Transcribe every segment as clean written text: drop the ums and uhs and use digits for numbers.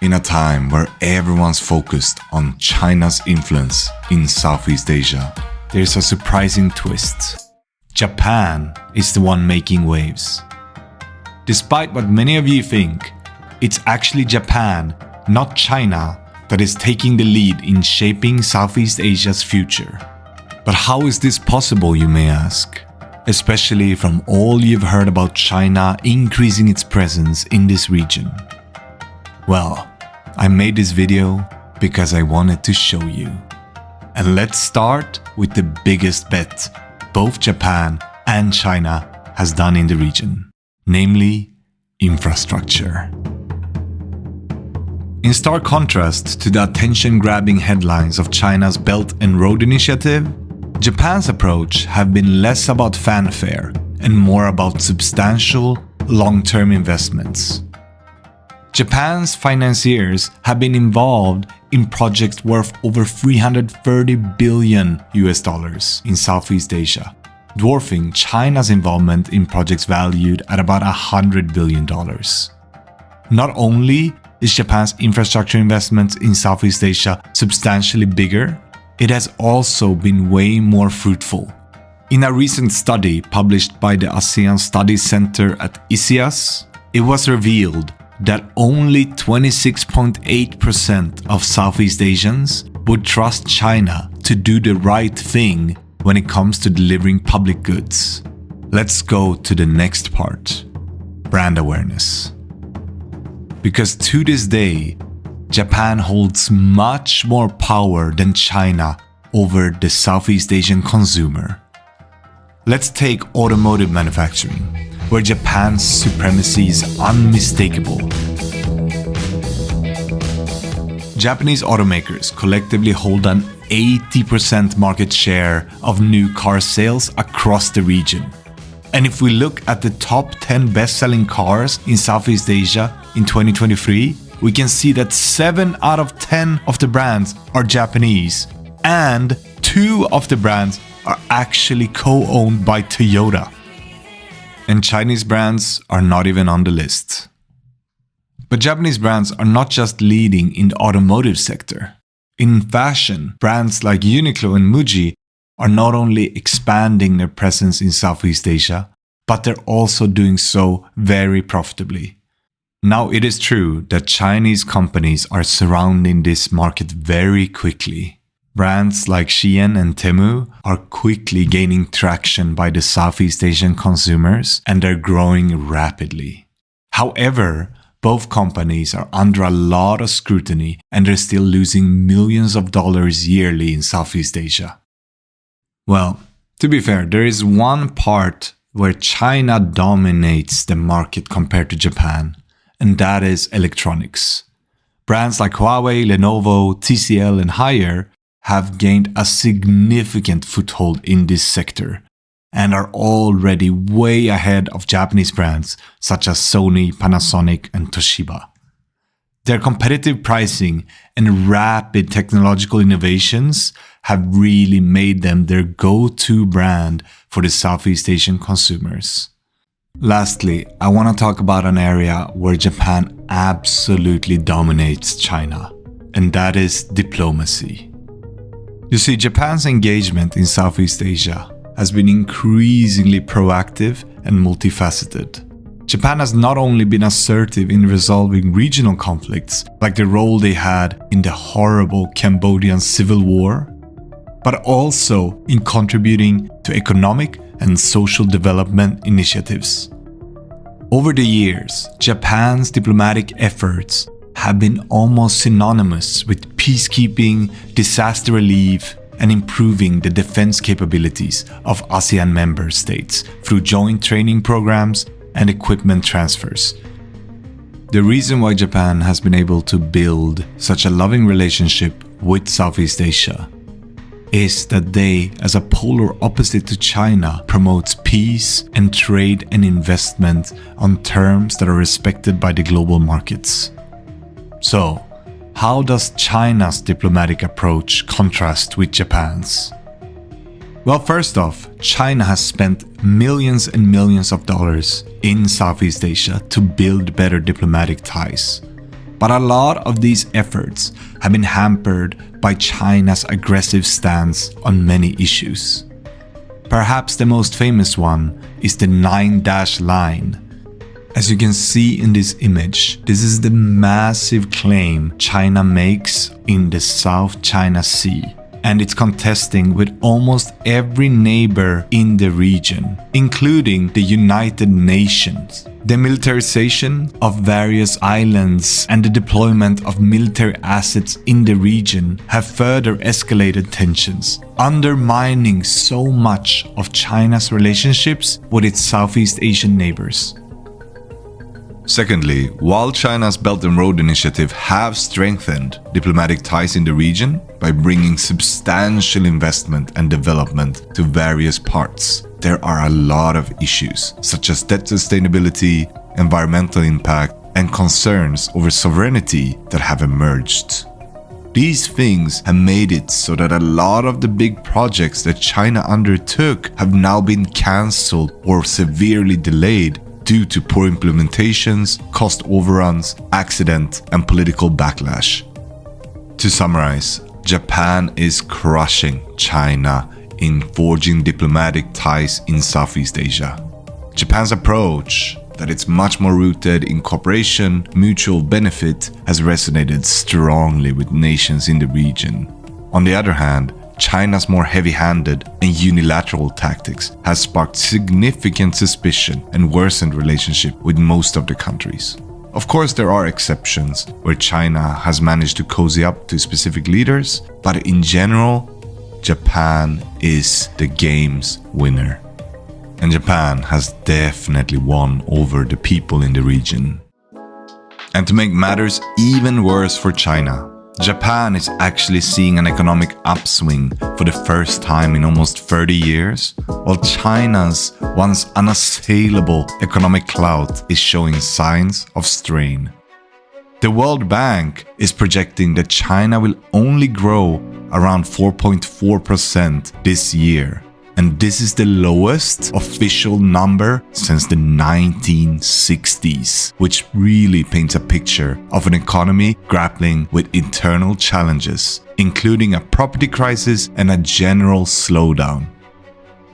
In a time where everyone's focused on China's influence in Southeast Asia, there's a surprising twist. Japan is the one making waves. Despite what many of you think, it's actually Japan, not China, that is taking the lead in shaping Southeast Asia's future. But how is this possible, you may ask? Especially from all you've heard about China increasing its presence in this region. Well, I made this video because I wanted to show you. And let's start with the biggest bet both Japan and China has done in the region, namely infrastructure. In stark contrast to the attention-grabbing headlines of China's Belt and Road Initiative, Japan's approach have been less about fanfare and more about substantial, long-term investments. Japan's financiers have been involved in projects worth over $330 billion in Southeast Asia, dwarfing China's involvement in projects valued at about $100 billion. Not only is Japan's infrastructure investments in Southeast Asia substantially bigger, it has also been way more fruitful. In a recent study published by the ASEAN Studies Center at ISIAS, it was revealed that only 26.8% of Southeast Asians would trust China to do the right thing when it comes to delivering public goods. Let's go to the next part: brand awareness. Because to this day, Japan holds much more power than China over the Southeast Asian consumer. Let's take automotive manufacturing, where Japan's supremacy is unmistakable. Japanese automakers collectively hold an 80% market share of new car sales across the region. And if we look at the top 10 best-selling cars in Southeast Asia in 2023, we can see that 7 out of 10 of the brands are Japanese, and 2 of the brands are actually co-owned by Toyota. And Chinese brands are not even on the list. But Japanese brands are not just leading in the automotive sector. In fashion, brands like Uniqlo and Muji are not only expanding their presence in Southeast Asia, but they're also doing so very profitably. Now, it is true that Chinese companies are surrounding this market very quickly. Brands like Shein and Temu are quickly gaining traction by the Southeast Asian consumers, and they're growing rapidly. However, both companies are under a lot of scrutiny, and they're still losing millions of dollars yearly in Southeast Asia. Well, to be fair, there is one part where China dominates the market compared to Japan, and that is electronics. Brands like Huawei, Lenovo, TCL, and Haier have gained a significant foothold in this sector and are already way ahead of Japanese brands such as Sony, Panasonic, and Toshiba. Their competitive pricing and rapid technological innovations have really made them their go-to brand for the Southeast Asian consumers. Lastly, I want to talk about an area where Japan absolutely dominates China, and that is diplomacy. You see, Japan's engagement in Southeast Asia has been increasingly proactive and multifaceted. Japan has not only been assertive in resolving regional conflicts, like the role they had in the horrible Cambodian civil war, but also in contributing to economic and social development initiatives. Over the years, Japan's diplomatic efforts have been almost synonymous with peacekeeping, disaster relief, and improving the defense capabilities of ASEAN member states through joint training programs and equipment transfers. The reason why Japan has been able to build such a loving relationship with Southeast Asia is that they, as a polar opposite to China, promotes peace and trade and investment on terms that are respected by the global markets. So, how does China's diplomatic approach contrast with Japan's? Well, first off, China has spent millions and millions of dollars in Southeast Asia to build better diplomatic ties. But a lot of these efforts have been hampered by China's aggressive stance on many issues. Perhaps the most famous one is the 9-dash line. As you can see in this image, this is the massive claim China makes in the South China Sea. And it's contesting with almost every neighbor in the region, including the United Nations. The militarization of various islands and the deployment of military assets in the region have further escalated tensions, undermining so much of China's relationships with its Southeast Asian neighbors. Secondly, while China's Belt and Road Initiative have strengthened diplomatic ties in the region by bringing substantial investment and development to various parts, there are a lot of issues such as debt sustainability, environmental impact, and concerns over sovereignty that have emerged. These things have made it so that a lot of the big projects that China undertook have now been cancelled or severely delayed due to poor implementations, cost overruns, accident, and political backlash. To summarize, Japan is crushing China in forging diplomatic ties in Southeast Asia. Japan's approach, that it's much more rooted in cooperation, mutual benefit, has resonated strongly with nations in the region. On the other hand, China's more heavy-handed and unilateral tactics has sparked significant suspicion and worsened relationship with most of the countries. Of course, there are exceptions where China has managed to cozy up to specific leaders, but in general, Japan is the game's winner. And Japan has definitely won over the people in the region. And to make matters even worse for China, Japan is actually seeing an economic upswing for the first time in almost 30 years, while China's once unassailable economic clout is showing signs of strain. The World Bank is projecting that China will only grow around 4.4% this year, and this is the lowest official number since the 1960s, which really paints a picture of an economy grappling with internal challenges, including a property crisis and a general slowdown.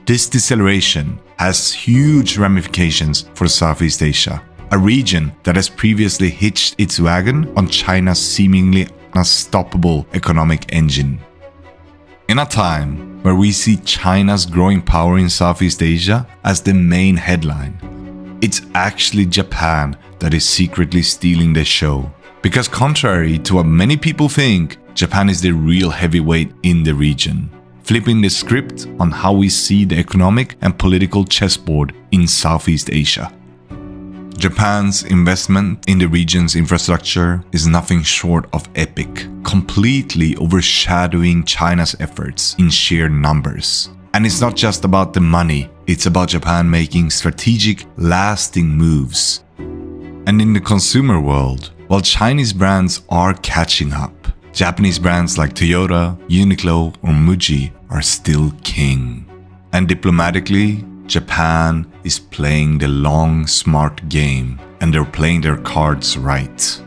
This deceleration has huge ramifications for Southeast Asia, a region that has previously hitched its wagon on China's seemingly unstoppable economic engine. In a time where we see China's growing power in Southeast Asia as the main headline, it's actually Japan that is secretly stealing the show. Because contrary to what many people think, Japan is the real heavyweight in the region, flipping the script on how we see the economic and political chessboard in Southeast Asia. Japan's investment in the region's infrastructure is nothing short of epic, completely overshadowing China's efforts in sheer numbers. And it's not just about the money, it's about Japan making strategic, lasting moves. And in the consumer world, while Chinese brands are catching up, Japanese brands like Toyota, Uniqlo, or Muji are still king. And diplomatically, Japan is playing the long, smart game, and they're playing their cards right.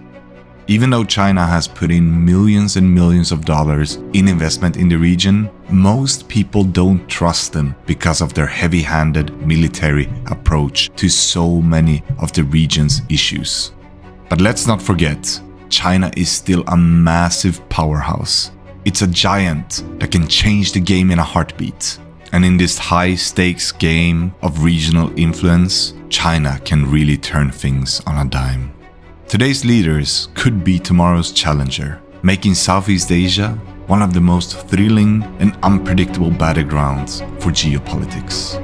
Even though China has put in millions and millions of dollars in investment in the region, most people don't trust them because of their heavy-handed military approach to so many of the region's issues. But let's not forget, China is still a massive powerhouse. It's a giant that can change the game in a heartbeat. And in this high-stakes game of regional influence, China can really turn things on a dime. Today's leaders could be tomorrow's challenger, making Southeast Asia one of the most thrilling and unpredictable battlegrounds for geopolitics.